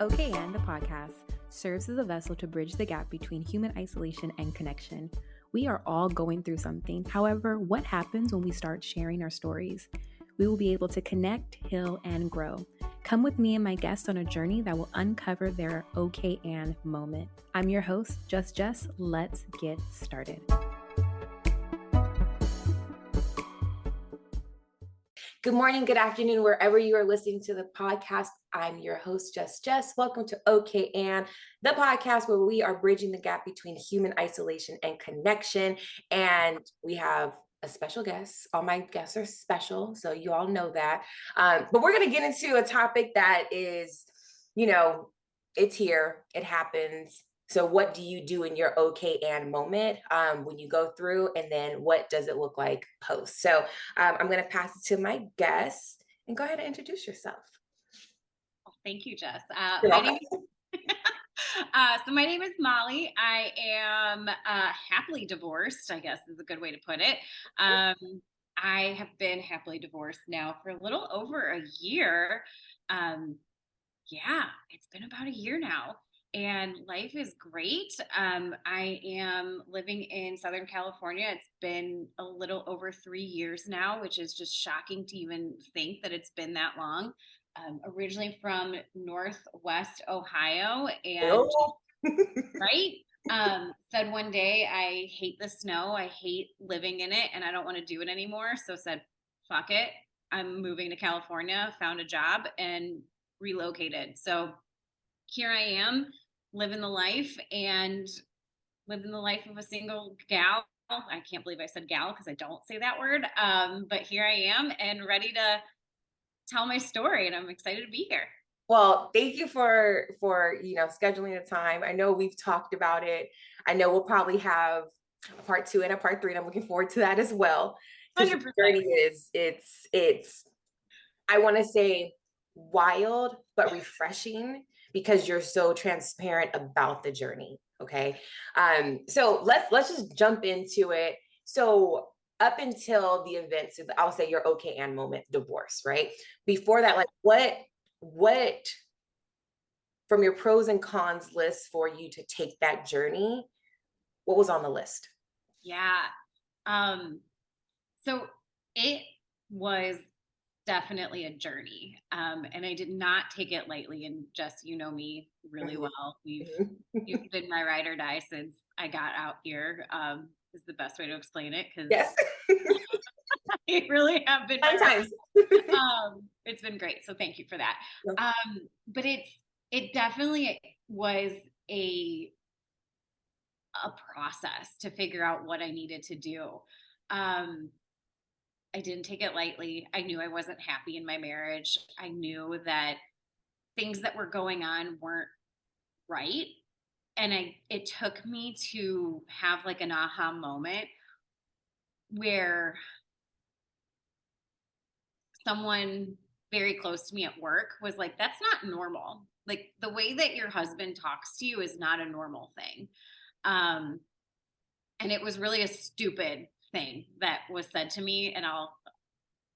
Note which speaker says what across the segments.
Speaker 1: OK and the podcast serves as a vessel to bridge the gap between human isolation and connection. We are all going through something. However, what happens when we start sharing our stories? We will be able to connect, heal, and grow. Come with me and my guests on a journey that will uncover their OK and moment. I'm your host, Just Jess. Let's get started. Good morning, good afternoon, wherever you are listening to the podcast. I'm your host, Just Jess. Welcome to OK and the podcast where we are bridging the gap between human isolation and connection. And we have a special guest. All my guests are special, so you all know that. But we're going to get into a topic that is, it's here, it happens. So what do you do in your OK and moment when you go through, and then what does it look like post? So I'm going to pass it to my guest and go ahead and introduce yourself.
Speaker 2: Well, thank you, Jess. My name is Molly. I am happily divorced, I guess is a good way to put it. I have been happily divorced now for a little over a year. It's been about a year now. And life is great. I am living in Southern California. It's been a little over 3 years now, which is just shocking to even think that it's been that long. Originally from Northwest Ohio, and said one day, I hate the snow. I hate living in it, and I don't want to do it anymore. So said, fuck it. I'm moving to California, found a job, and relocated. So here I am, living the life of a single gal. I can't believe I said gal because I don't say that word. But here I am and ready to tell my story, and I'm excited to be here.
Speaker 1: Well, thank you for scheduling the time. I know we've talked about it. I know we'll probably have a part 2 and a part 3, and I'm looking forward to that as well.
Speaker 2: 100%.
Speaker 1: It's I want to say wild but refreshing, because you're so transparent about the journey. Okay. So let's just jump into it. So up until the events, I'll say your OK and moment, divorce, right? Before that, like what from your pros and cons list for you to take that journey, what was on the list?
Speaker 2: Yeah. So it was definitely a journey. And I did not take it lightly. And Jess, you know me really well. You've been my ride or die since I got out here, is the best way to explain it. Because
Speaker 1: yes.
Speaker 2: I really have been.
Speaker 1: Sometimes.
Speaker 2: It's been great. So thank you for that.
Speaker 1: Yeah.
Speaker 2: But it definitely was a process to figure out what I needed to do. I didn't take it lightly. I knew I wasn't happy in my marriage. I knew that things that were going on weren't right. And it took me to have like an aha moment where someone very close to me at work was like, that's not normal. Like, the way that your husband talks to you is not a normal thing. And it was really a stupid thing that was said to me, and I'm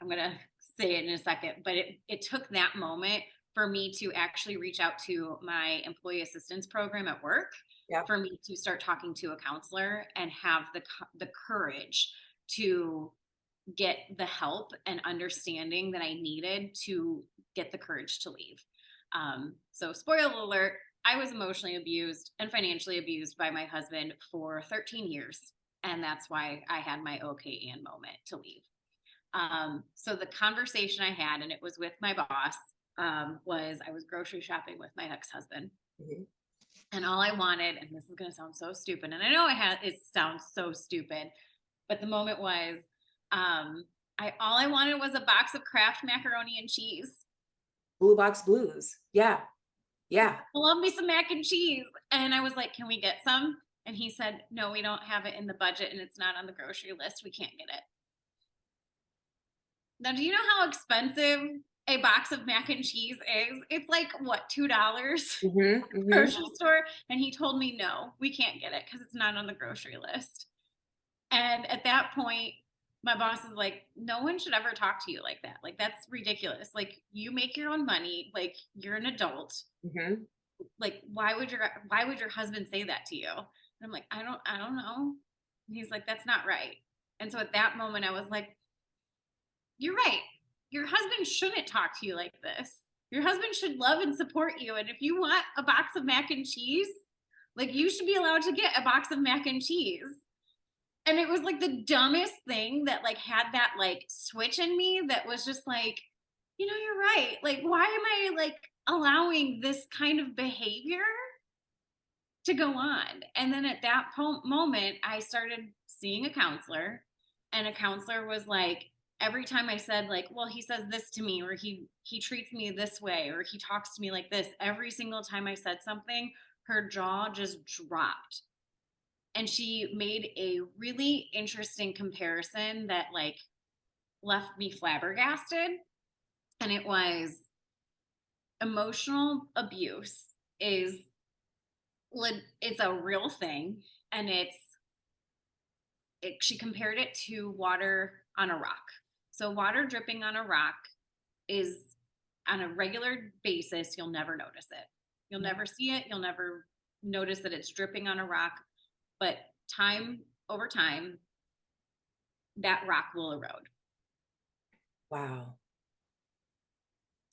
Speaker 2: going to say it in a second, but it took that moment for me to actually reach out to my employee assistance program at work, for me to start talking to a counselor and have the courage to get the help and understanding that I needed to get the courage to leave. So spoiler alert, I was emotionally abused and financially abused by my husband for 13 years. And that's why I had my OK and moment to leave. So the conversation I had, and it was with my boss, was I was grocery shopping with my ex-husband. Mm-hmm. And all I wanted, and this is going to sound so stupid, and I know it sounds so stupid, but the moment was, all I wanted was a box of Kraft macaroni and cheese.
Speaker 1: Blue Box Blues. Yeah. I
Speaker 2: love me some mac and cheese. And I was like, can we get some? And he said, no, we don't have it in the budget, and it's not on the grocery list. We can't get it. Now, do you know how expensive a box of mac and cheese is? It's like, what, $2
Speaker 1: mm-hmm.
Speaker 2: Grocery store? And he told me, no, we can't get it because it's not on the grocery list. And at that point, my boss is like, no one should ever talk to you like that. Like, that's ridiculous. Like, you make your own money. Like, you're an adult.
Speaker 1: Mhm.
Speaker 2: Like, why would your husband say that to you? And I'm like, I don't know. And he's like, that's not right. And so at that moment I was like, you're right. Your husband shouldn't talk to you like this. Your husband should love and support you. And if you want a box of mac and cheese, like, you should be allowed to get a box of mac and cheese. And it was like the dumbest thing that like had that like switch in me that was just like, you're right. Like, why am I like allowing this kind of behavior to go on? And then at that moment, I started seeing a counselor, and a counselor was like, every time I said like, well, he says this to me, or he treats me this way, or he talks to me like this, every single time I said something, her jaw just dropped. And she made a really interesting comparison that like left me flabbergasted. And it was, emotional abuse is, it's a real thing, and she compared it to water on a rock. So water dripping on a rock is, on a regular basis, you'll never notice it. You'll never see it. You'll never notice that it's dripping on a rock. But time over time, that rock will erode.
Speaker 1: Wow.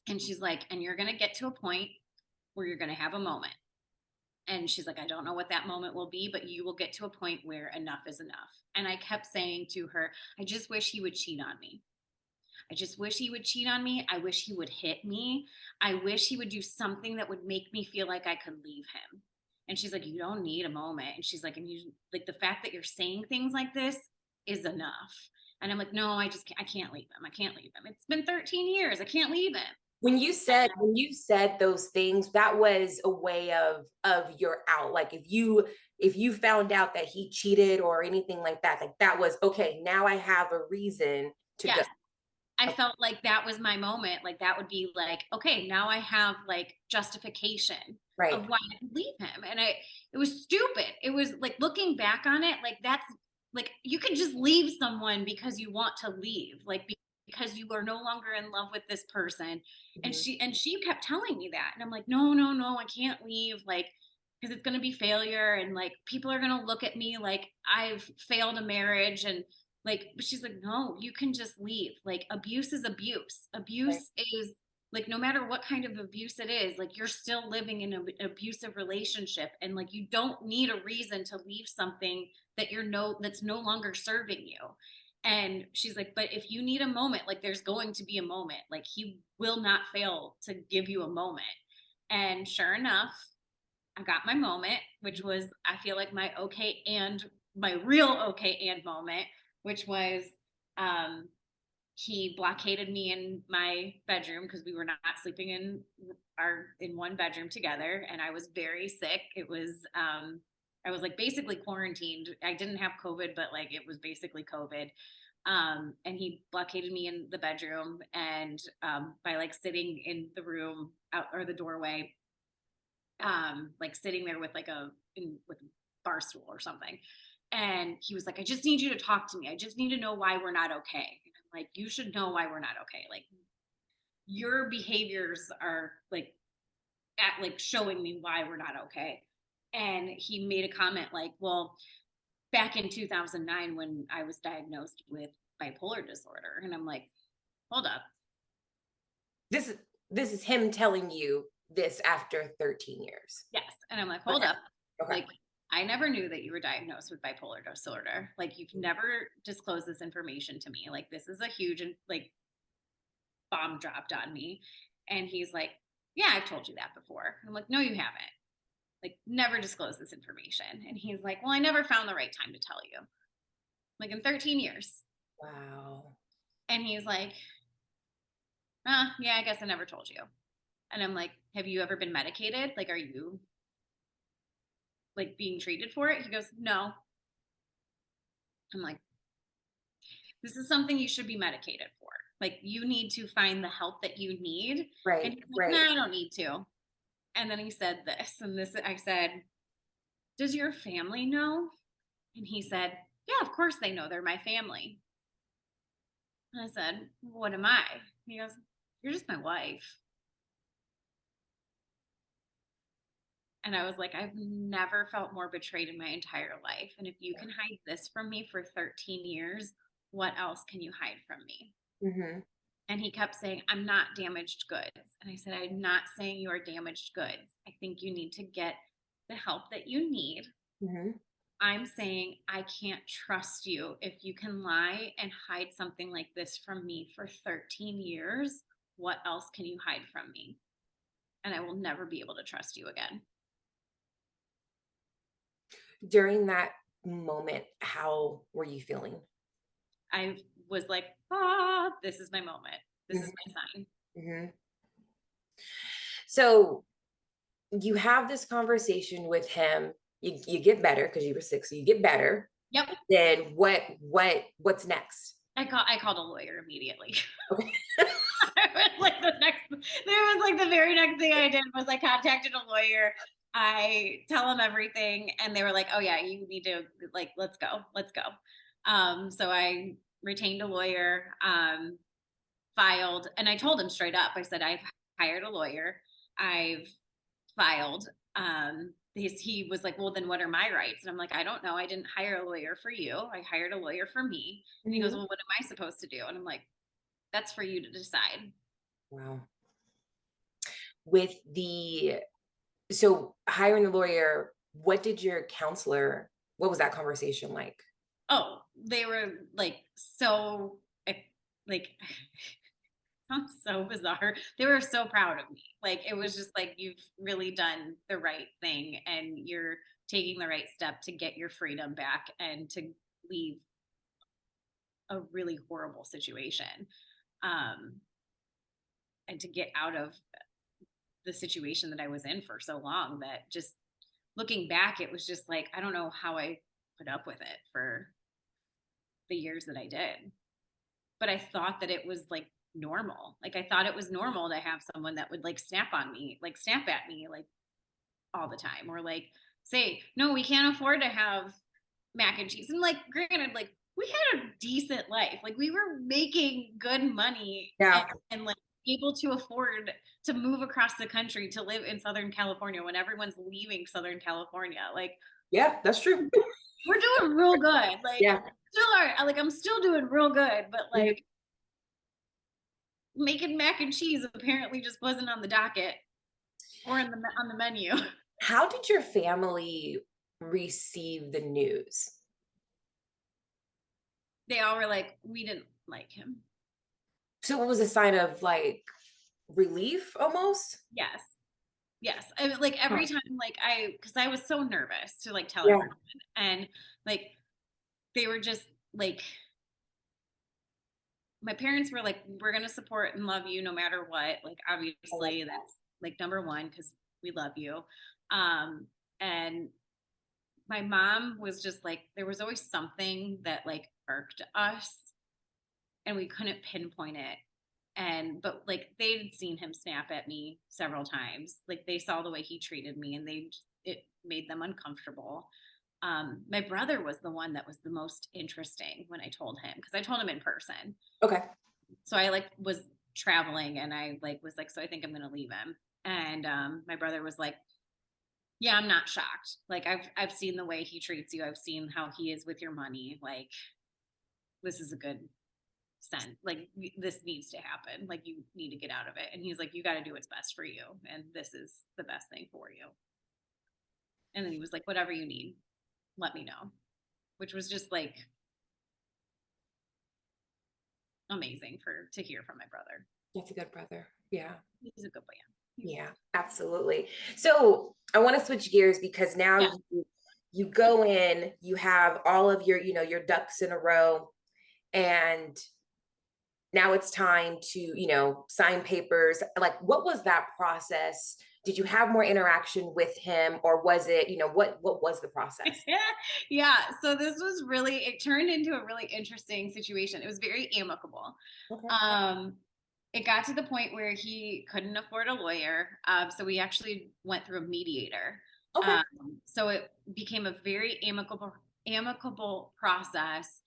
Speaker 2: And she's like, and you're going to get to a point where you're going to have a moment. And she's like, I don't know what that moment will be, but you will get to a point where enough is enough. And I kept saying to her, I just wish he would cheat on me. I just wish he would cheat on me. I wish he would hit me. I wish he would do something that would make me feel like I could leave him. And she's like, you don't need a moment. And she's like, and you, like, the fact that you're saying things like this is enough. And I'm like, no, I can't leave him. I can't leave him. It's been 13 years. I can't leave him.
Speaker 1: When you said those things, that was a way of your out. Like if you found out that he cheated or anything like that was okay. Now I have a reason to go.
Speaker 2: Yes. I felt like that was my moment. Like, that would be like, okay, now I have like justification
Speaker 1: Right.
Speaker 2: of why I could leave him. And it was stupid. It was like, looking back on it, like, that's like, you could just leave someone because you want to leave, like, because you are no longer in love with this person. And
Speaker 1: Mhm.
Speaker 2: she kept telling me that. And I'm like, no, no, no, I can't leave. Like, because it's going to be failure. And like, people are going to look at me like I've failed a marriage. And like, but she's like, no, you can just leave. Like, abuse is abuse.
Speaker 1: Right.
Speaker 2: Abuse is like, no matter what kind of abuse it is, like, you're still living in an abusive relationship. And like, you don't need a reason to leave something that's no longer serving you. And she's like, but if you need a moment, like, there's going to be a moment. Like, he will not fail to give you a moment. And sure enough, I got my moment, which was, I feel like, my real okay and moment, which was, um, he blockaded me in my bedroom because we were not sleeping in one bedroom together, and I was very sick. I was like basically quarantined. I didn't have COVID, but like, it was basically COVID. And he blockaded me in the bedroom, and by like sitting in the room out, or the doorway, like sitting there with like with a bar stool or something. And he was like, I just need you to talk to me. I just need to know why we're not okay. And I'm like, you should know why we're not okay. Like, your behaviors are like showing me why we're not okay. And he made a comment like, well, back in 2009 when I was diagnosed with bipolar disorder. And I'm like, hold up.
Speaker 1: This is him telling you this after 13 years.
Speaker 2: Yes. And I'm like, hold
Speaker 1: Okay.
Speaker 2: up.
Speaker 1: Okay.
Speaker 2: Like, I never knew that you were diagnosed with bipolar disorder. Like, you've never disclosed this information to me. Like, this is a huge, like, bomb dropped on me. And he's like, yeah, I've told you that before. I'm like, no, you haven't. Like, never disclosed this information. And he's like, well, I never found the right time to tell you. Like, in 13 years.
Speaker 1: Wow.
Speaker 2: And he's like, yeah, I guess I never told you. And I'm like, have you ever been medicated? Like, are you like being treated for it? He goes, no. I'm like, this is something you should be medicated for. Like, you need to find the help that you need. And
Speaker 1: Right.
Speaker 2: he's like,
Speaker 1: Right.
Speaker 2: nah, I don't need to. And then he said this, and this, I said, does your family know? And he said, yeah, of course they know. They're my family. And I said, what am I? He goes, you're just my wife. And I was like, I've never felt more betrayed in my entire life. And if you can hide this from me for 13 years, what else can you hide from me?
Speaker 1: Mm-hmm.
Speaker 2: And he kept saying, I'm not damaged goods. And I said, I'm not saying you are damaged goods. I think you need to get the help that you need.
Speaker 1: Mm-hmm.
Speaker 2: I'm saying I can't trust you if you can lie and hide something like this from me for 13 years. What else can you hide from me? And I will never be able to trust you again.
Speaker 1: During that moment, how were you feeling?
Speaker 2: I was like, ah, this is my moment. This is
Speaker 1: Mm-hmm.
Speaker 2: my sign.
Speaker 1: Mm-hmm. So you have this conversation with him. You get better because you were sick, so you get better.
Speaker 2: Yep.
Speaker 1: Then what's next?
Speaker 2: I called a lawyer immediately.
Speaker 1: Okay.
Speaker 2: It was like there was like the very next thing I did was I contacted a lawyer. I tell them everything and they were like, oh yeah, you need to like, let's go, let's go. So I retained a lawyer, filed, and I told him straight up, I said, I've hired a lawyer. I've filed. He was like, well, then what are my rights? And I'm like, I don't know. I didn't hire a lawyer for you. I hired a lawyer for me. And he goes,
Speaker 1: Mm-hmm.
Speaker 2: well, what am I supposed to do? And I'm like, that's for you to decide.
Speaker 1: Wow. With the so hiring the lawyer, what did your counselor, what was that conversation like?
Speaker 2: Oh, they were like so like sounds so bizarre. They were so proud of me. Like it was just like you've really done the right thing and you're taking the right step to get your freedom back and to leave a really horrible situation. Um and to get out of the situation that I was in for so long that just looking back it was just like I don't know how I put up with it for the years that I did. But I thought that it was like normal. Like I thought it was normal to have someone that would like snap on me, like snap at me like all the time or like say, "No, we can't afford to have mac and cheese." And like granted like we had a decent life. Like we were making good money
Speaker 1: Yeah.
Speaker 2: and like able to afford to move across the country to live in Southern California when everyone's leaving Southern California. Like
Speaker 1: Yeah, that's true.
Speaker 2: we're doing real good. Like
Speaker 1: Yeah.
Speaker 2: still are like I'm still doing real good, but
Speaker 1: Mhm.
Speaker 2: like making mac and cheese apparently just wasn't on the docket or on the menu.
Speaker 1: How did your family receive the news?
Speaker 2: They all were like, we didn't like him.
Speaker 1: So it was a sign of like relief almost?
Speaker 2: Yes. Yes. I mean, like
Speaker 1: Huh.
Speaker 2: every time, like because I was so nervous to like tell
Speaker 1: Yeah.
Speaker 2: everyone, and like they were just like, my parents were like, we're gonna support and love you no matter what. Like
Speaker 1: I like
Speaker 2: obviously that's like number one because we love you. Um, and my mom was just like, there was always something that like irked us and we couldn't pinpoint it. And but like they'd seen him snap at me several times. Like they saw the way he treated me and it made them uncomfortable. My brother was the one that was the most interesting when I told him because I told him in person.
Speaker 1: that. Okay.
Speaker 2: So I like was traveling and I like was like, so I think I'm gonna leave him. And my brother was like, yeah, I'm not shocked. Like I've seen the way he treats you. I've seen how he is with your money. Like this is a good sense. Like this needs to happen. Like you need to get out of it. And he's like, you got to do what's best for you, and this is the best thing for you. And then he was like, whatever you need, let me know, which was just like amazing for to hear from my brother.
Speaker 1: That's a good brother. Yeah.
Speaker 2: He's a good boy.
Speaker 1: Yeah, absolutely. So I want to switch gears because now
Speaker 2: Yeah.
Speaker 1: you go in, you have all of your, your ducks in a row, and now it's time to, sign papers. Like, what was that process? Did you have more interaction with him, or was it, what was the process?
Speaker 2: Yeah. Yeah. So this was really, it turned into a really interesting situation. It was very amicable.
Speaker 1: Okay.
Speaker 2: Um, it got to the point where he couldn't afford a lawyer. So we actually went through a mediator.
Speaker 1: Okay.
Speaker 2: Um, so it became a very amicable process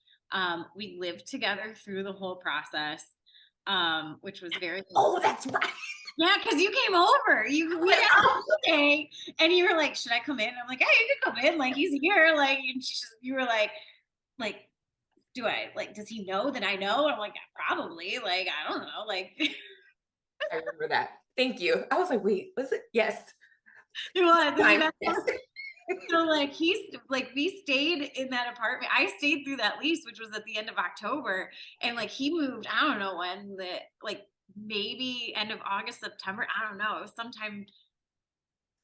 Speaker 2: We lived together through the whole process, which was very
Speaker 1: Oh, that's right.
Speaker 2: yeah, because you came over. We
Speaker 1: Like,
Speaker 2: had
Speaker 1: oh,
Speaker 2: a day, and you were like, "Should I come in?" I'm like, "Hey, you can come in. Like he's here." Like and you were like, "Do I like? Does he know that I know?" And I'm like, "Yeah, probably. Like I don't know. Like
Speaker 1: I remember that. Thank you. I was like, wait, was it? Yes.
Speaker 2: it was. Isn't
Speaker 1: Fine.
Speaker 2: that
Speaker 1: Yes.
Speaker 2: so? Like we stayed in that apartment. I stayed through that lease, which was at the end of October, and like he moved. I don't know when the like maybe end of August, September. I don't know. It was sometime.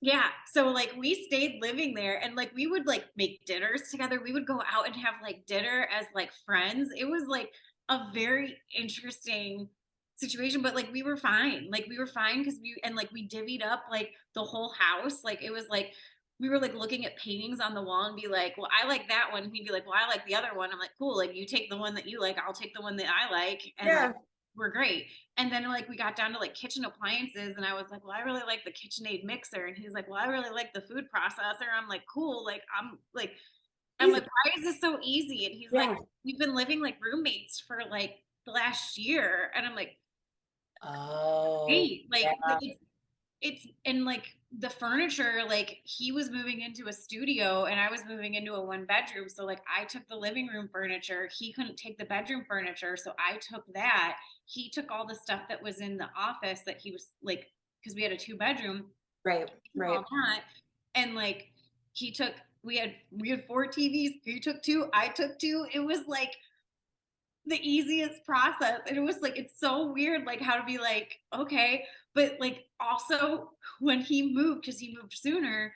Speaker 2: Yeah. So like we stayed living there and like we would like make dinners together. We would go out and have like dinner as like friends. It was like a very interesting situation, but like we were fine. Like we were fine because we divvied up like the whole house. Like it was like we were like looking at paintings on the wall and be like, well, I like that one. He'd be like, well, I like the other one. I'm like, cool. Like you take the one that you like, I'll take the one that I like. And like
Speaker 1: Yeah.
Speaker 2: we're great. And then like we got down to like kitchen appliances and I was like, well, I really like the KitchenAid mixer. And he's like, well, I really like the food processor. I'm like, cool. I'm
Speaker 1: Easy.
Speaker 2: like, why is this so easy? And he's like,
Speaker 1: Yeah.
Speaker 2: we've been living like roommates for like the last year. And I'm like,
Speaker 1: Oh,
Speaker 2: hey,
Speaker 1: yeah.
Speaker 2: it's and like the furniture, like he was moving into a studio and I was moving into a one bedroom. So like I took the living room furniture. He couldn't take the bedroom furniture. So I took that. He took all the stuff that was in the office that he was like, because we had a two bedroom,
Speaker 1: Right. Right.
Speaker 2: all that. And like he took we had four TVs. He took two, I took two. It was like the easiest process. And it was like, it's so weird, like how to be like, okay. But like also when he moved, because he moved sooner,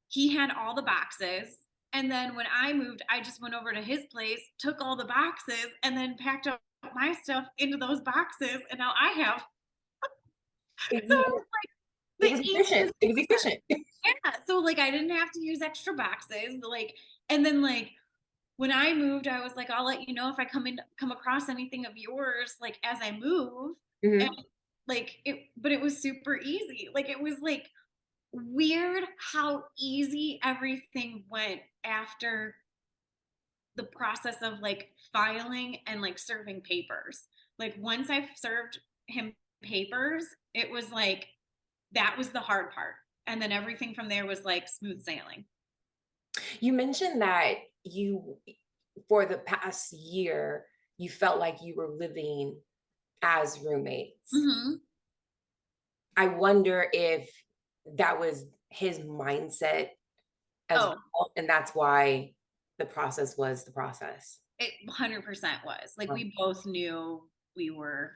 Speaker 2: he had all the boxes. And then when I moved, I just went over to his place, took all the boxes, and then packed up my stuff into those boxes. And now I have, so it was like
Speaker 1: It
Speaker 2: the
Speaker 1: was efficient.
Speaker 2: easiest
Speaker 1: It was
Speaker 2: process.
Speaker 1: efficient.
Speaker 2: Yeah. So like I didn't have to use extra boxes. Like, and then like when I moved, I was like, I'll let you know if I come across anything of yours, like as I move. And
Speaker 1: Mhm.
Speaker 2: like but it was super easy. Like it was like weird how easy everything went after the process of like filing and like serving papers. Like once I served him papers, it was like that was the hard part. And then everything from there was like smooth sailing.
Speaker 1: You mentioned that you, for the past year, you felt like you were living as roommates.
Speaker 2: Mm-hmm.
Speaker 1: I wonder if that was his mindset as
Speaker 2: Oh,
Speaker 1: well, and that's why the process was the process.
Speaker 2: it 100% was. Like
Speaker 1: Oh,
Speaker 2: we both knew we were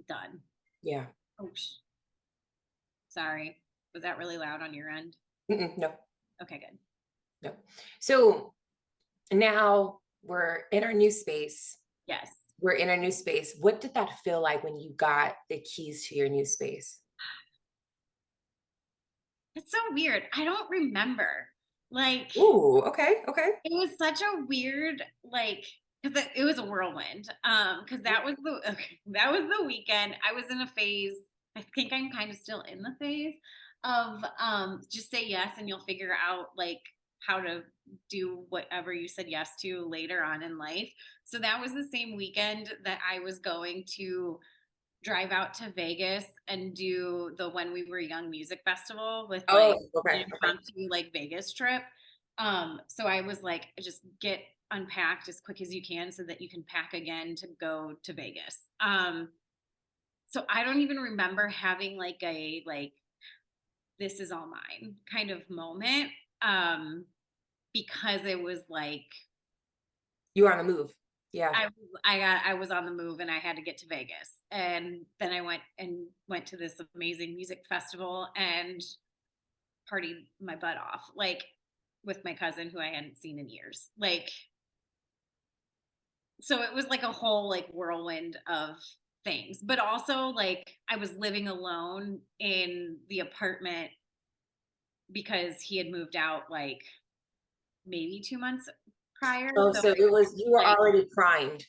Speaker 2: done.
Speaker 1: yeah.
Speaker 2: Oh, sorry. Was that really loud on your end?
Speaker 1: No,
Speaker 2: Okay, good.
Speaker 1: no. So now we're in our new space.
Speaker 2: Yes.
Speaker 1: We're in a new space. What did that feel like when you got the keys to your new space?
Speaker 2: It's so weird. I don't remember. Like
Speaker 1: Ooh, okay, okay.
Speaker 2: it was such a weird like because it was a whirlwind. Because that was the weekend. I was in a phase. I think I'm kind of still in the phase of just say yes and you'll figure out like how to do whatever you said yes to later on in life. So that was the same weekend that I was going to drive out to Vegas and do the When We Were Young music festival with
Speaker 1: Oh,
Speaker 2: like
Speaker 1: okay,
Speaker 2: an
Speaker 1: okay.
Speaker 2: impromptu like Vegas trip. So I was like, just get unpacked as quick as you can so that you can pack again to go to Vegas. So I don't even remember having like a like this is all mine kind of moment. Because it was like
Speaker 1: You were on the move. Yeah.
Speaker 2: I was on the move and I had to get to Vegas. And then I went to this amazing music festival and partied my butt off, like with my cousin who I hadn't seen in years. Like so it was like a whole like whirlwind of things. But also like I was living alone in the apartment because he had moved out like maybe 2 months prior.
Speaker 1: Oh,
Speaker 2: So
Speaker 1: so it was, you were
Speaker 2: like
Speaker 1: already primed.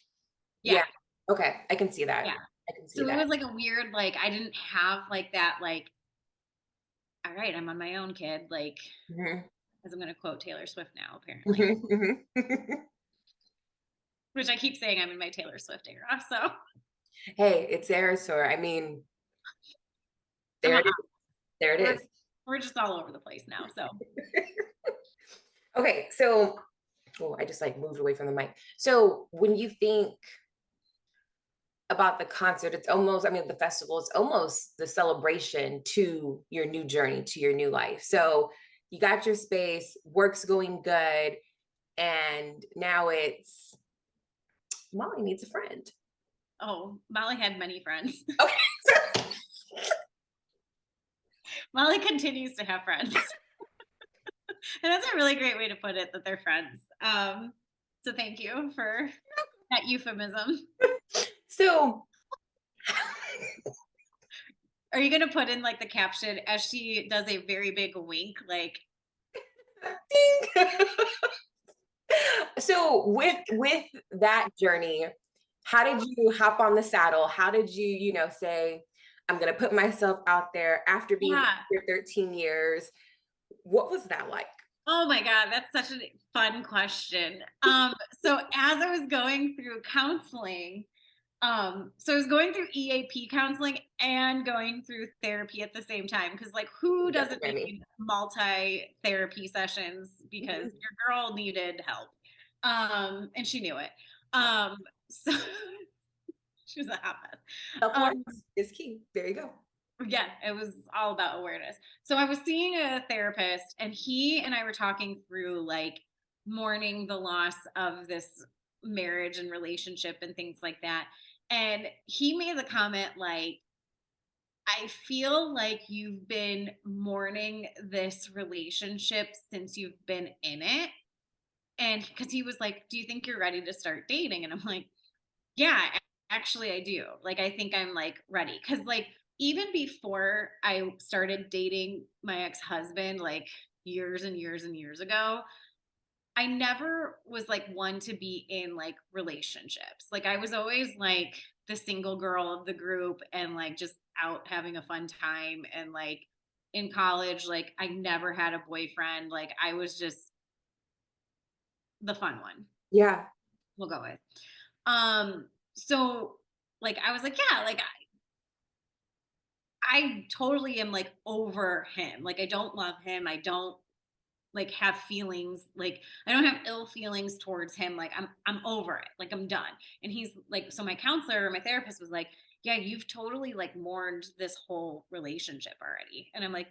Speaker 2: yeah,
Speaker 1: Yeah. Okay. I can see that.
Speaker 2: yeah.
Speaker 1: I can see
Speaker 2: So it
Speaker 1: that.
Speaker 2: was like a weird, like I didn't have like that, like, all right, I'm on my own, kid. Like,
Speaker 1: Mhm,
Speaker 2: as I'm gonna quote Taylor Swift now, apparently.
Speaker 1: mhm, mhm.
Speaker 2: which I keep saying I'm in my Taylor Swift era. So
Speaker 1: Hey, it's Aerosaur. I mean,
Speaker 2: I'm
Speaker 1: there
Speaker 2: a,
Speaker 1: it is. There it
Speaker 2: we're
Speaker 1: is.
Speaker 2: we're just all over the place now. So
Speaker 1: Okay, so oh, I just like moved away from the mic. So when you think about the concert, it's almost, I mean, the festival, it's almost the celebration to your new journey, to your new life. So you got your space, work's going good, and now it's Molly needs a friend.
Speaker 2: oh, Molly had many friends.
Speaker 1: Okay.
Speaker 2: Molly continues to have friends. And that's a really great way to put it, that they're friends. So thank you for that euphemism.
Speaker 1: So
Speaker 2: Are you gonna put in like the caption as she does a very big wink, like
Speaker 1: so with that journey, how did you hop on the saddle? How did you, say, I'm gonna put myself out there after being
Speaker 2: yeah.
Speaker 1: here 13 years? What was that like?
Speaker 2: Oh my God, that's such a fun question. So as I was going through counseling, so I was going through EAP counseling and going through therapy at the same time. Cause like who
Speaker 1: That's
Speaker 2: doesn't
Speaker 1: many.
Speaker 2: need multi-therapy sessions because
Speaker 1: Mhm.
Speaker 2: your girl needed help. And she knew it. So she was a hot mess. Um,
Speaker 1: Self-awareness is key. There you go.
Speaker 2: yeah, it was all about awareness. So I was seeing a therapist, and he and I were talking through like mourning the loss of this marriage and relationship and things like that. And he made the comment like, I feel like you've been mourning this relationship since you've been in it. And because he was like, do you think you're ready to start dating? And I'm like, yeah, actually I do. Like I think I'm like ready, cuz like even before I started dating my ex-husband like years and years and years ago, I never was like one to be in like relationships. Like I was always like the single girl of the group and like just out having a fun time, and like in college like I never had a boyfriend. Like I was just the fun one.
Speaker 1: Yeah.
Speaker 2: We'll go with. So like I was like, yeah, like I totally am like over him. Like I don't love him. I don't like have feelings. Like I don't have ill feelings towards him. Like I'm over it. Like I'm done. And he's like, so my counselor, my therapist was like, yeah, you've totally like mourned this whole relationship already. And I'm like,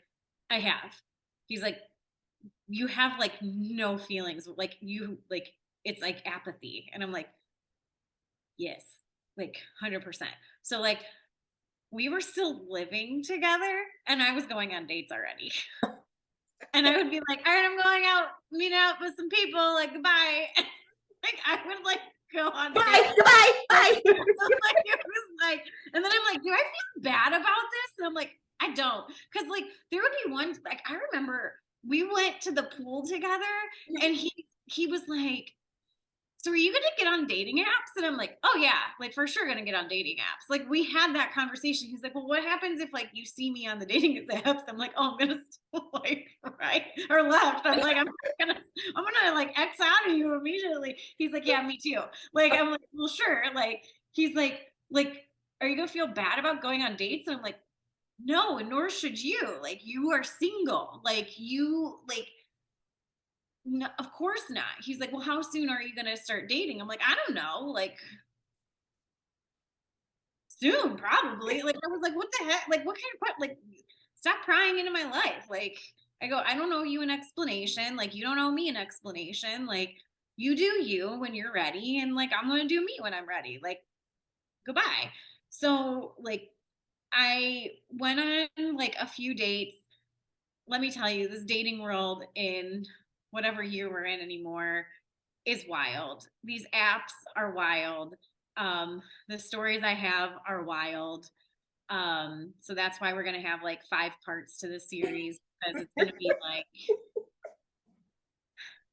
Speaker 2: I have. He's like, you have like no feelings. Like you like it's like apathy. And I'm like, yes, like 100%. So like we were still living together and I was going on dates already. And I would be like, all right, I'm going out, meet up with some people, like goodbye. Like I would like go on dates.
Speaker 1: Bye, bye,
Speaker 2: Like,
Speaker 1: bye.
Speaker 2: like it was like, and then I'm like, do I feel bad about this? And I'm like, I don't. Cause like there would be ones like I remember we went to the pool together and he was like, so are you gonna get on dating apps? And I'm like, oh yeah, like for sure gonna get on dating apps. Like we had that conversation. He's like, well, what happens if like you see me on the dating apps? I'm like, oh, I'm gonna swipe right or left. I'm gonna like X out of you immediately. He's like, yeah, me too. Like I'm like, well, sure. Like he's like, are you gonna feel bad about going on dates? And I'm like, no, and nor should you. Like you are single. Like you like no, of course not. He's like, well, how soon are you going to start dating? I'm like, I don't know. Like, soon, probably. Like, I was like, what the heck? Like, what kind of, like, stop prying into my life. Like, I go, I don't owe you an explanation. Like, you don't owe me an explanation. Like, you do you when you're ready. And like, I'm going to do me when I'm ready. Like, goodbye. So, like, I went on like a few dates. Let me tell you, this dating world in whatever year we're in anymore is wild. These apps are wild. The stories I have are wild. So that's why we're gonna have like 5 parts to the series, because it's gonna be like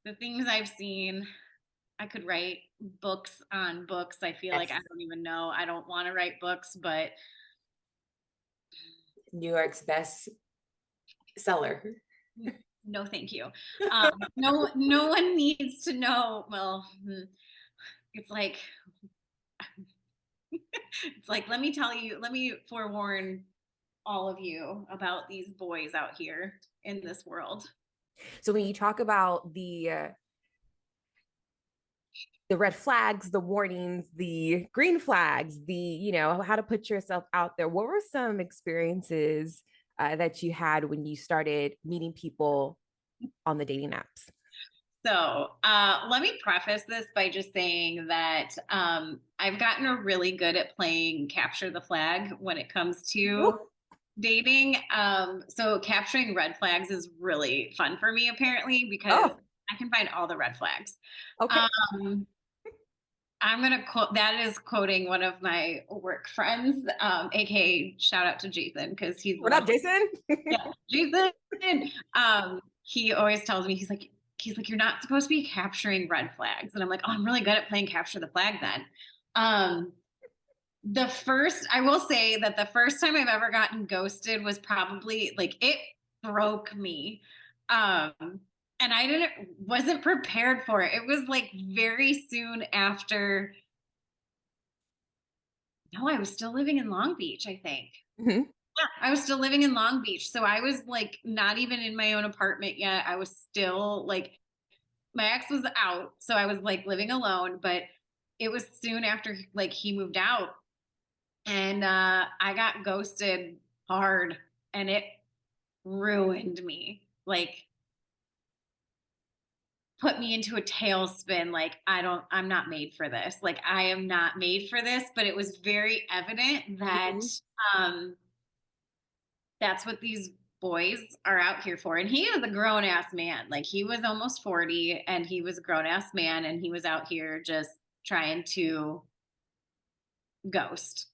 Speaker 2: the things I've seen. I could write books on books. I feel like
Speaker 1: Yes.
Speaker 2: I don't even know. I don't want to write books, but
Speaker 1: New York's best seller.
Speaker 2: no, thank you. No one needs to know. Well, it's like, it's like, let me forewarn all of you about these boys out here in this world.
Speaker 1: So when you talk about the red flags, the warnings, the green flags, the, how to put yourself out there, what were some experiences that you had when you started meeting people on the dating apps?
Speaker 2: So let me preface this by just saying that I've gotten really good at playing capture the flag when it comes to dating. So capturing red flags is really fun for me, apparently, because
Speaker 1: Oh,
Speaker 2: I can find all the red flags.
Speaker 1: okay.
Speaker 2: Um, I'm gonna quote, that is quoting one of my work friends, aka shout out to Jason because he's the
Speaker 1: What
Speaker 2: one
Speaker 1: up,
Speaker 2: who,
Speaker 1: Jason?
Speaker 2: yeah, Jason. He always tells me, he's like, you're not supposed to be capturing red flags. And I'm like, oh, I'm really good at playing capture the flag then. Um, I will say that the first time I've ever gotten ghosted was probably like, it broke me. Um, and wasn't prepared for it. It was like very soon after, no, I was still living in Long Beach, I think.
Speaker 1: Mhm.
Speaker 2: Yeah, I was still living in Long Beach. So I was like not even in my own apartment yet. I was still like, my ex was out. So I was like living alone, but it was soon after like he moved out, and I got ghosted hard, and it ruined me. Like, put me into a tailspin. Like, I'm not made for this. Like, I am not made for this. But it was very evident that
Speaker 1: Mhm.
Speaker 2: um, that's what these boys are out here for. And he was a grown ass man. Like, he was almost 40 and he was a grown ass man, and he was out here just trying to ghost.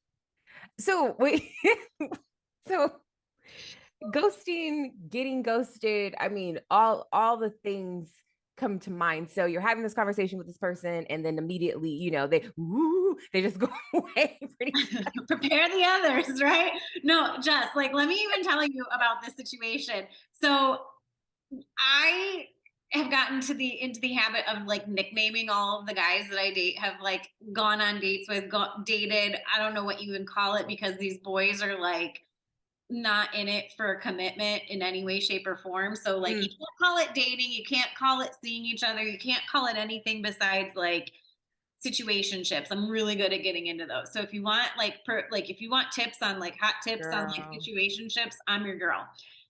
Speaker 1: So wait, so ghosting, getting ghosted, I mean, all the things come to mind. So you're having this conversation with this person, and then immediately, they just go away pretty.
Speaker 2: Prepare the others, right? No, just like, let me even tell you about this situation. So I have gotten to the into the habit of like nicknaming all of the guys that I date, have like gone on dates with, dated. I don't know what you even call it, because these boys are like not in it for a commitment in any way, shape, or form. So like, you
Speaker 1: Mm.
Speaker 2: can't call it dating, you can't call it seeing each other, you can't call it anything besides like situationships. I'm really good at getting into those. So if you want like if you want tips on like hot tips on like
Speaker 1: Girl,
Speaker 2: situationships, I'm your girl.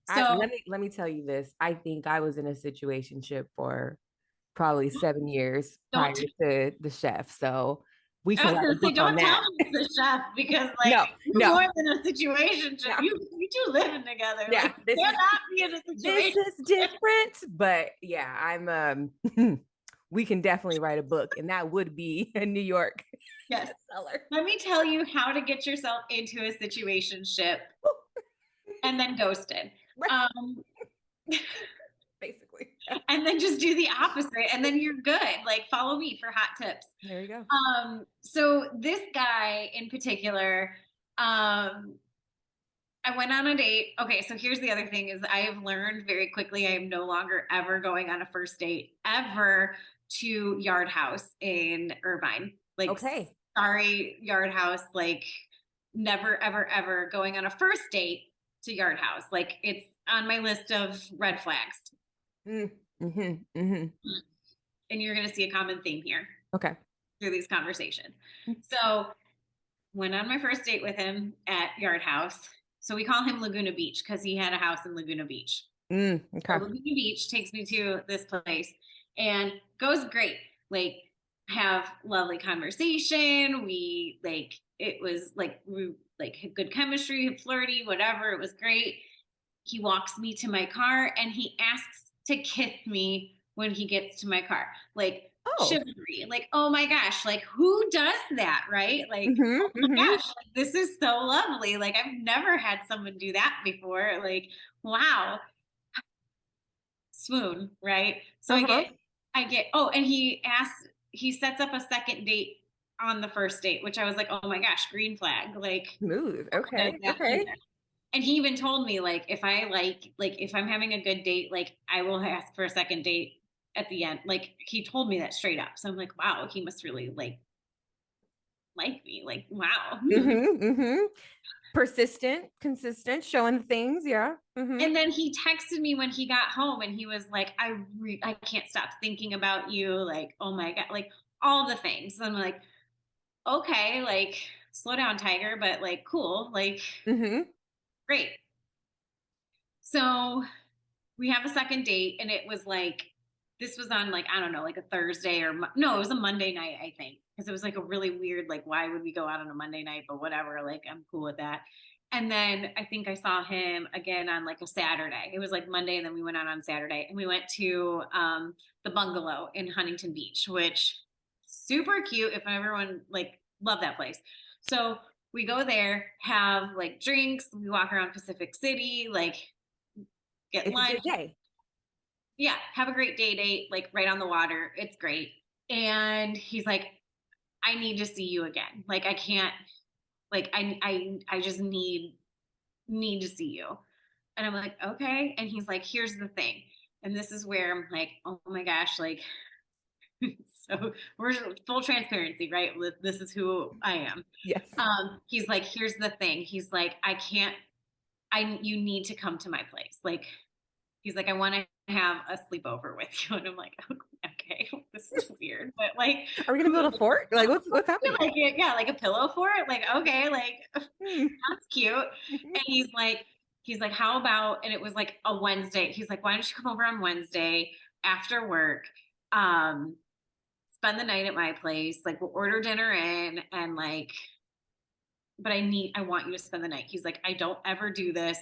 Speaker 1: I
Speaker 2: So
Speaker 1: let me tell you this. I think I was in a situationship for probably 7 years prior
Speaker 2: don't
Speaker 1: to the chef. So we
Speaker 2: I
Speaker 1: can
Speaker 2: was
Speaker 1: write
Speaker 2: gonna
Speaker 1: a
Speaker 2: say,
Speaker 1: book on
Speaker 2: don't tell
Speaker 1: that.
Speaker 2: me it's the chef, because like,
Speaker 1: No,
Speaker 2: you're
Speaker 1: no,
Speaker 2: more than a situation.
Speaker 1: no.
Speaker 2: You two living together.
Speaker 1: Yeah,
Speaker 2: Like, you cannot be in a
Speaker 1: this
Speaker 2: situation.
Speaker 1: is different, but yeah, I'm we can definitely write a book, and that would be a New York
Speaker 2: Yes.
Speaker 1: bestseller.
Speaker 2: Let me tell you how to get yourself into a situationship and then ghosted.
Speaker 1: Right,
Speaker 2: Um,
Speaker 1: basically.
Speaker 2: and then just do the opposite, and then you're good. Like, follow me for hot tips.
Speaker 1: There you go.
Speaker 2: So this guy in particular, um, I went on a date. Okay, so here's the other thing: is I have learned very quickly I am no longer ever going on a first date ever to Yard House in Irvine. Like,
Speaker 1: Okay.
Speaker 2: sorry, Yard House. Like, never, ever, ever going on a first date to Yard House. Like, it's on my list of red flags.
Speaker 1: Mm-hmm.
Speaker 2: And you're going to see a common theme here
Speaker 1: Okay.
Speaker 2: through these conversations. So, went on my first date with him at Yard House. So we call him Laguna Beach because he had a house in Laguna Beach. So
Speaker 1: Okay.
Speaker 2: Laguna Beach takes me to this place and goes great. Like, have lovely conversation. We like, it was like, we like good chemistry, flirty, whatever. It was great. He walks me to my car and he asks to kiss me when he gets to my car. Like,
Speaker 1: Oh.
Speaker 2: chivalry. Like, oh my gosh, like, who does that, right? Like, oh
Speaker 1: Mm-hmm.
Speaker 2: my
Speaker 1: Mm-hmm.
Speaker 2: gosh, like, this is so lovely. Like, I've never had someone do that before. Like, wow, swoon, right? So
Speaker 1: Uh-huh.
Speaker 2: oh, and he sets up a second date on the first date, which I was like, oh my gosh, green flag. Like,
Speaker 1: Smooth.
Speaker 2: who does
Speaker 1: Okay.
Speaker 2: that
Speaker 1: Okay.
Speaker 2: either? And he even told me, like, if I like if I'm having a good date, like, I will ask for a second date at the end. Like he told me that straight up. So I'm like, wow, he must really like me. Like, wow.
Speaker 1: Mm-hmm. Persistent, consistent, showing things. Yeah. Mm-hmm.
Speaker 2: And then he texted me when he got home and he was like, I can't stop thinking about you. Like, oh my God, like all the things. And I'm like, okay, like slow down, Tiger, but like cool, like
Speaker 1: Mm-hmm.
Speaker 2: great. So we have a second date and it was like, this was on like, I don't know, like a Thursday or no, it was a Monday night, I think. Because it was like a really weird, like, why would we go out on a Monday night? But whatever, like, I'm cool with that. And then I think I saw him again on like a Saturday. It was like Monday, and then we went out on Saturday, and we went to the bungalow in Huntington Beach, which super cute. If everyone like love that place, so we go there, have like drinks, we walk around Pacific City, like get
Speaker 1: It's a
Speaker 2: lunch.
Speaker 1: good day.
Speaker 2: Yeah, have a great date, like right on the water. It's great. And he's like, I need to see you again. Like I can't, like I just need to see you. And I'm like, okay. And he's like, here's the thing. And this is where I'm like, oh my gosh, like so we're full transparency, right? This is who I am.
Speaker 1: Yes.
Speaker 2: He's like, here's the thing. He's like, I can't, you need to come to my place. Like, he's like, I want to have a sleepover with you. And I'm like, okay, this is weird, but like,
Speaker 1: Are we gonna
Speaker 2: cool.
Speaker 1: build a fort? Like, what's happening?
Speaker 2: Like, yeah, like a pillow for it. Like, okay, like
Speaker 1: Hmm.
Speaker 2: that's cute. And he's like, how about, and it was like a Wednesday. He's like, why don't you come over on Wednesday after work? Um, spend the night at my place. Like, we'll order dinner in and like, but I want you to spend the night. He's like, I don't ever do this.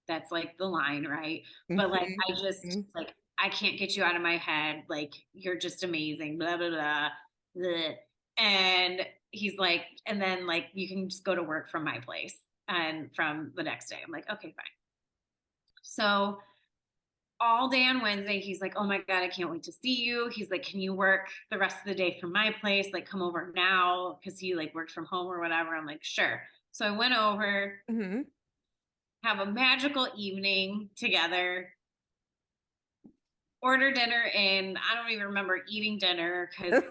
Speaker 2: That's like the line, right? But like, I just
Speaker 1: Mm-hmm.
Speaker 2: like, I can't get you out of my head. Like, you're just amazing, blah, blah, blah. Bleh. And he's like, and then like, you can just go to work from my place and from the next day. I'm like, okay, fine. So all day on Wednesday, he's like, oh my God, I can't wait to see you. He's like, can you work the rest of the day from my place? Like, come over now. Cause he like worked from home or whatever. I'm like, sure. So I went over,
Speaker 1: Mm-hmm.
Speaker 2: have a magical evening together, order dinner in. I don't even remember eating dinner because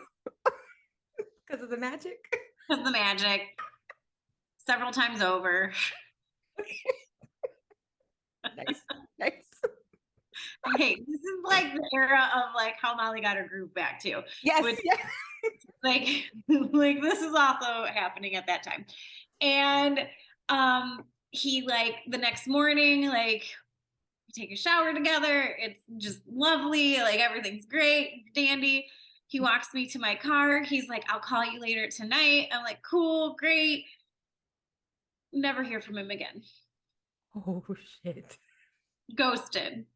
Speaker 1: Because of the magic.
Speaker 2: of the magic several times over.
Speaker 1: Nice. Nice.
Speaker 2: Hey, this is like the era of like how Molly got her groove back too.
Speaker 1: Yes.
Speaker 2: Which
Speaker 1: Yes.
Speaker 2: like like this is also happening at that time. And he like the next morning, like we take a shower together. It's just lovely. Like everything's great, dandy. He walks me to my car. He's like, I'll call you later tonight. I'm like, cool, great. Never hear from him again.
Speaker 1: Oh shit.
Speaker 2: Ghosted.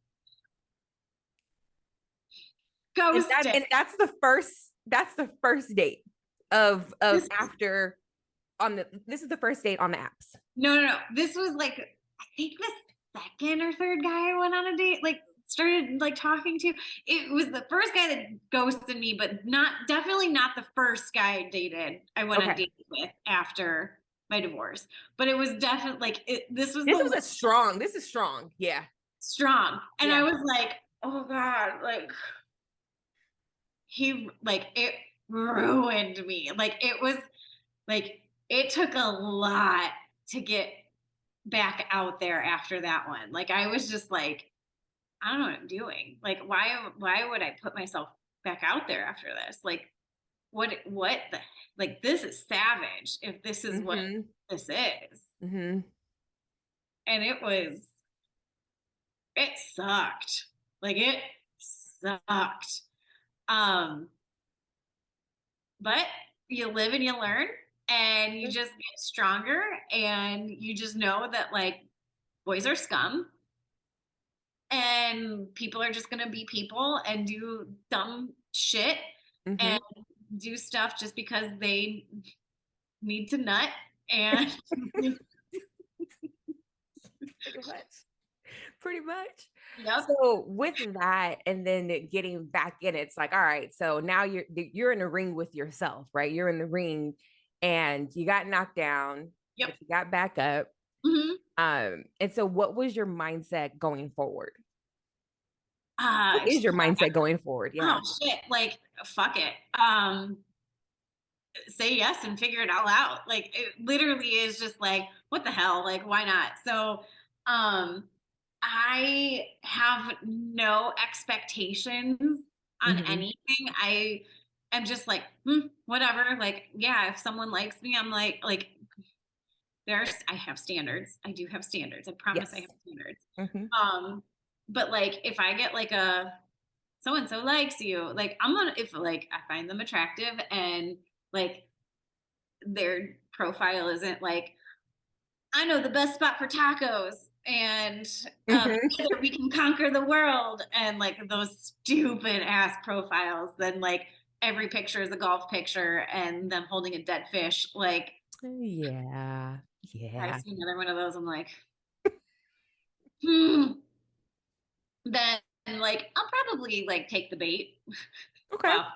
Speaker 1: And
Speaker 2: Ghosted.
Speaker 1: and that's the first date of
Speaker 2: This,
Speaker 1: after on the this is the first date on the apps.
Speaker 2: no. This was like, I think the second or third guy I went on a date, like started like talking to. It was the first guy that ghosted me, but definitely not the first guy I went on
Speaker 1: Okay.
Speaker 2: dates with after my divorce. But it was definitely like this was
Speaker 1: This
Speaker 2: the
Speaker 1: was a strong, this is strong. Yeah.
Speaker 2: strong. And I
Speaker 1: Yeah.
Speaker 2: was like, oh God, like he like it ruined me. Like it was like it took a lot to get back out there after that one. Like I was just like, I don't know what I'm doing. Like why would I put myself back out there after this? Like what the like this is savage if this is what
Speaker 1: Mm-hmm.
Speaker 2: this is.
Speaker 1: Mm-hmm.
Speaker 2: And it sucked. Like it sucked. Um but you live and you learn and you just get stronger and you just know that like boys are scum and people are just going to be people and do dumb shit
Speaker 1: Mm-hmm.
Speaker 2: and do stuff just because they need to nut and
Speaker 1: Pretty much. Pretty much.
Speaker 2: yep.
Speaker 1: So with that, and then getting back in, it's like, all right, so now you're in the ring with yourself, right? You're in the ring, and you got knocked down,
Speaker 2: Yep.
Speaker 1: but you got back up.
Speaker 2: Mm-hmm.
Speaker 1: And so, what was your mindset going forward?
Speaker 2: uh
Speaker 1: What is your mindset going forward?
Speaker 2: oh
Speaker 1: Yeah.
Speaker 2: shit, like fuck it. Say yes and figure it all out. Like it literally is just like, what the hell? Like, why not? So um I have no expectations on
Speaker 1: Hmm.
Speaker 2: anything. I am just like, whatever. Like, yeah, if someone likes me, I'm like I have standards. I do have standards. I promise I
Speaker 1: Yes.
Speaker 2: have standards.
Speaker 1: Hmm.
Speaker 2: Um, but like if I get like a so and so likes you, like I'm gonna if like I find them attractive and like their profile isn't like I know the best spot for tacos and
Speaker 1: Hmm.
Speaker 2: together we can conquer the world and like those stupid ass profiles, then like every picture is a golf picture and them holding a dead fish. Like
Speaker 1: Yeah.
Speaker 2: I
Speaker 1: Yeah.
Speaker 2: see another one of those, I'm like, hmm. Then like I'll probably like take the bait.
Speaker 1: Okay.
Speaker 2: Well,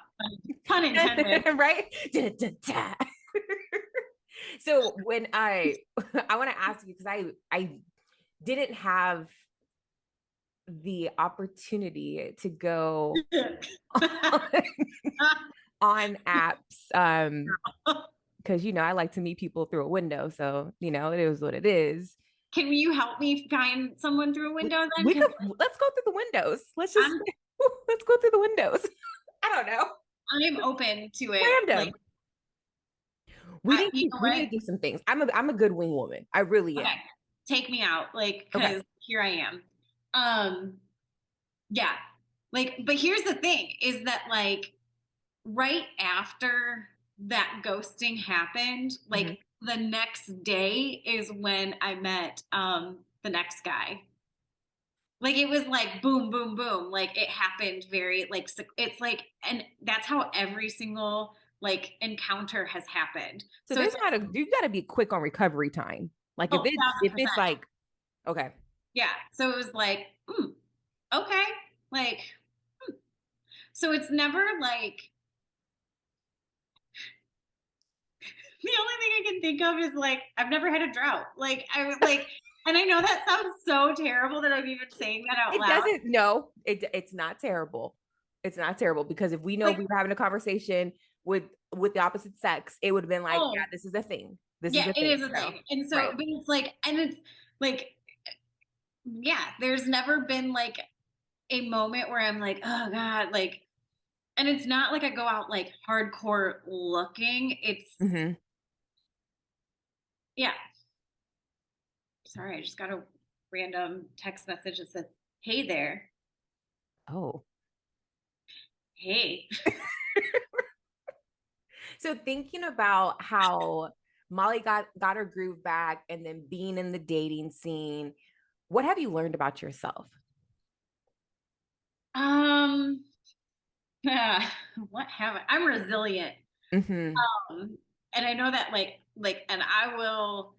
Speaker 2: pun intended.
Speaker 1: Right? Da, da, da. So when I want to ask you because I didn't have the opportunity to go on apps because I like to meet people through a window, so it is what it is.
Speaker 2: Can you help me find someone through a
Speaker 1: we,
Speaker 2: window then?
Speaker 1: we
Speaker 2: Because
Speaker 1: could let's go through the windows. Let's just
Speaker 2: I'm
Speaker 1: let's go through the windows. I don't know.
Speaker 2: I'm open to it. Like
Speaker 1: Random. we need
Speaker 2: you
Speaker 1: to
Speaker 2: know
Speaker 1: we
Speaker 2: what?
Speaker 1: need to do some things. I'm a good wing woman. I really
Speaker 2: Okay,
Speaker 1: am.
Speaker 2: take me out, like,
Speaker 1: Okay.
Speaker 2: because here I am. Um, yeah, like, but here's the thing: is that like right after that ghosting happened,
Speaker 1: Hmm.
Speaker 2: like the next day is when I met the next guy. Like it was like boom, boom, boom. Like it happened very like it's like, and that's how every single like encounter has happened.
Speaker 1: So
Speaker 2: So it's
Speaker 1: there's
Speaker 2: like,
Speaker 1: gotta you gotta be quick on recovery time. Like if
Speaker 2: oh,
Speaker 1: it's if
Speaker 2: 1000%.
Speaker 1: it's like okay.
Speaker 2: Yeah. So it was like, okay. Like, so it's never like the only thing I can think of is like I've never had a drought. Like I was like, and I know that sounds so terrible that I'm even saying that out
Speaker 1: It
Speaker 2: loud.
Speaker 1: doesn't no, it's not terrible. It's not terrible because if we know
Speaker 2: Like,
Speaker 1: we were having a conversation with the opposite sex, it would have been like, yeah,
Speaker 2: oh,
Speaker 1: this is a thing. This is
Speaker 2: yeah,
Speaker 1: a
Speaker 2: it
Speaker 1: thing.
Speaker 2: is a
Speaker 1: So
Speaker 2: thing. And so,
Speaker 1: right.
Speaker 2: but it's like, and it's like, yeah, there's never been like a moment where I'm like, oh God, like, and it's not like I go out like hardcore looking. It's,
Speaker 1: Hmm.
Speaker 2: yeah. Sorry, I just got a random text message that says, hey there.
Speaker 1: Oh.
Speaker 2: Hey.
Speaker 1: So thinking about how Molly got her groove back and then being in the dating scene, what have you learned about yourself?
Speaker 2: Um, what have I'm resilient.
Speaker 1: Hmm.
Speaker 2: And I know that and I will,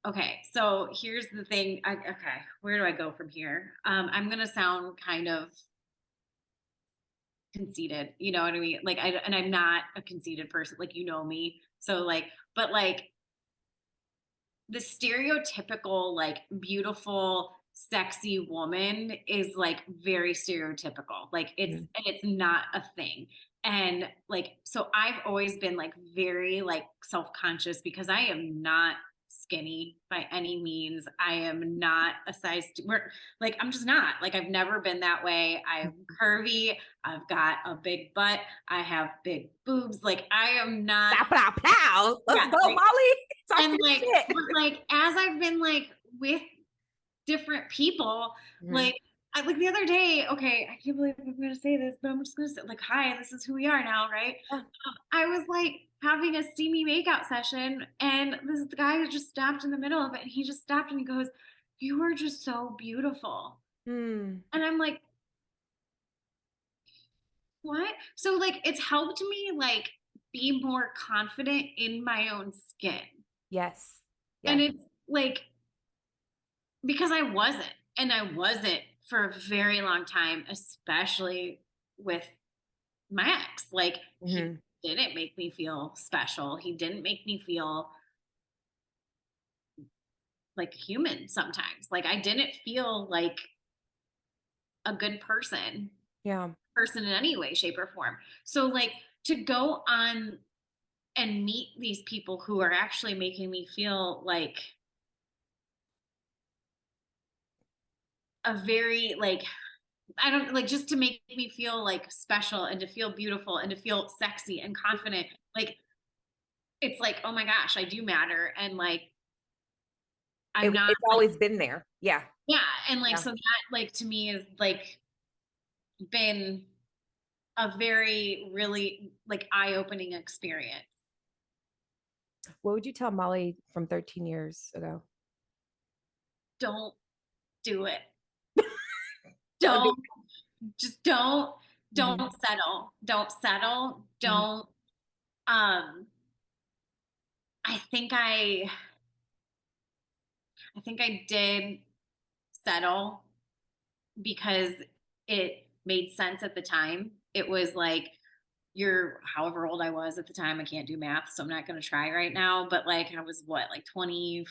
Speaker 2: okay, so here's the thing. Okay, where do I go from here? I'm gonna sound kind of conceited, you know what I mean? Like and I'm not a conceited person, like you know me. So like, but like the stereotypical like beautiful sexy woman is like very stereotypical, like it's not a thing. And like so I've always been like very like self-conscious because I am not skinny by any means. I am not a size like I'm just not, like I've never been that way. I'm curvy, I've got a big butt, I have big boobs, like I am not.
Speaker 1: Pow, pow, pow. Let's
Speaker 2: Yeah,
Speaker 1: go,
Speaker 2: like,
Speaker 1: Molly. Talk
Speaker 2: and
Speaker 1: your
Speaker 2: like,
Speaker 1: shit.
Speaker 2: but like as I've been like with different people,
Speaker 1: Mhm.
Speaker 2: like like the other day, okay, I can't believe I'm gonna say this, but I'm just gonna say like, hi, this is who we are now, right?
Speaker 1: Yeah.
Speaker 2: I was like having a steamy makeout session, and this guy just stopped in the middle of it, and he just stopped and he goes, "You are just so beautiful,"
Speaker 1: Hmm.
Speaker 2: and I'm like, "What?" So like, it's helped me like be more confident in my own skin,
Speaker 1: Yes.
Speaker 2: and
Speaker 1: Yes.
Speaker 2: it's like because I wasn't for a very long time, especially with my ex. Like he
Speaker 1: Hmm.
Speaker 2: didn't make me feel special. He didn't make me feel like human sometimes. Like I didn't feel like a good person,
Speaker 1: Yeah.
Speaker 2: person in any way, shape, or form. So like to go on and meet these people who are actually making me feel like a very like I don't like just to make me feel like special and to feel beautiful and to feel sexy and confident. Like it's like, oh my gosh, I do matter. And like I'm not
Speaker 1: It's
Speaker 2: like
Speaker 1: always been there. Yeah.
Speaker 2: yeah. And like
Speaker 1: Yeah.
Speaker 2: so that like to me is like been a very really like eye-opening experience.
Speaker 1: What would you tell Molly from 13 years ago?
Speaker 2: Don't do it.
Speaker 1: Don't do
Speaker 2: Don't just don't
Speaker 1: it. Mhm.
Speaker 2: settle. Don't settle.
Speaker 1: Mhm.
Speaker 2: Don't um I think I did settle because it made sense at the time. It was like you're however old I was at the time. I can't do math, so I'm not going to try right now. But like I was what, like 24,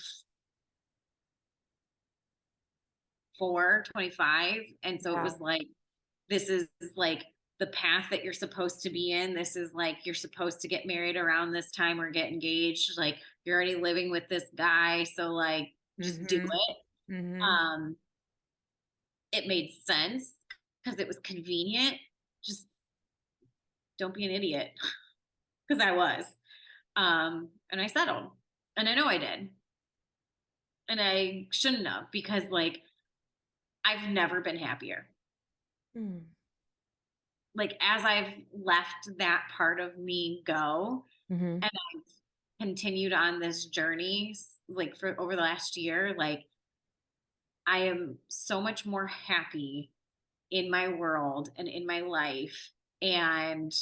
Speaker 2: 25. And so it
Speaker 1: Yeah.
Speaker 2: was like, this is like the path that you're supposed to be in. This is like, you're supposed to get married around this time or get engaged. Like you're already living with this guy. So like, just do
Speaker 1: Mhm.
Speaker 2: it.
Speaker 1: Mhm.
Speaker 2: Um, it made sense because it was convenient. Just don't be an idiot because I was. And I settled and I know I did. And I shouldn't have because like I've never been happier.
Speaker 1: Mm.
Speaker 2: Like as I've left that part of me go
Speaker 1: Mhm.
Speaker 2: and I've continued on this journey like for over the last year, like I am so much more happy in my world and in my life. And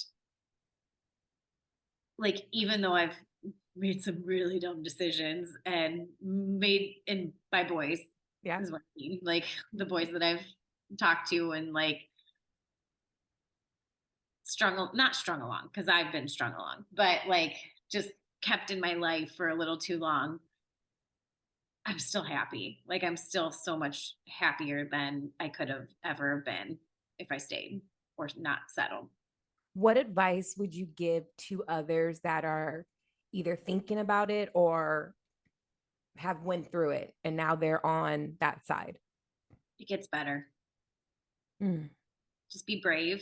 Speaker 2: like even though I've made some really dumb decisions and made and by boys
Speaker 1: Yeah.
Speaker 2: is what I mean, like the boys that I've talked to and like not strung along because I've been strung along, but like just kept in my life for a little too long. I'm still happy. Like I'm still so much happier than I could have ever been if I stayed or not settled.
Speaker 1: What advice would you give to others that are either thinking about it or have went through it and now they're on that side?
Speaker 2: It gets better.
Speaker 1: Mm.
Speaker 2: Just be brave.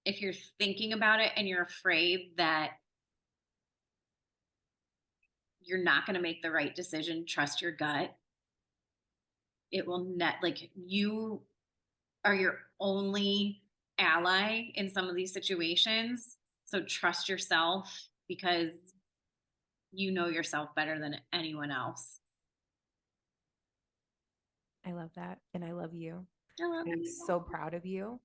Speaker 2: If you're thinking about it and you're afraid that you're not going to make the right decision, trust your gut. It will net like you are your only ally in some of these situations. So trust yourself because you know yourself better than anyone else.
Speaker 1: I love that. And I love you.
Speaker 2: I love
Speaker 1: And I'm
Speaker 2: you.
Speaker 1: so proud of you.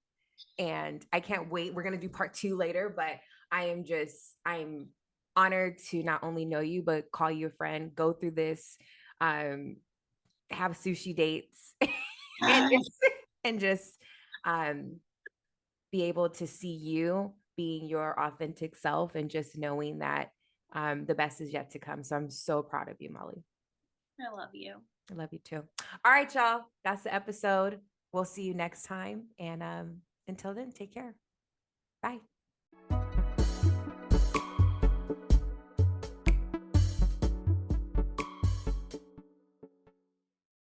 Speaker 1: And I can't wait. We're going to do part 2 later, but I'm honored to not only know you, but call you a friend, go through this, um, have sushi dates and
Speaker 2: Yes.
Speaker 1: and just um, be able to see you being your authentic self and just knowing that the best is yet to come. So I'm so proud of you, Molly.
Speaker 2: I love you.
Speaker 1: I love you too. All right, y'all. That's the episode. We'll see you next time. And until then, take care. Bye.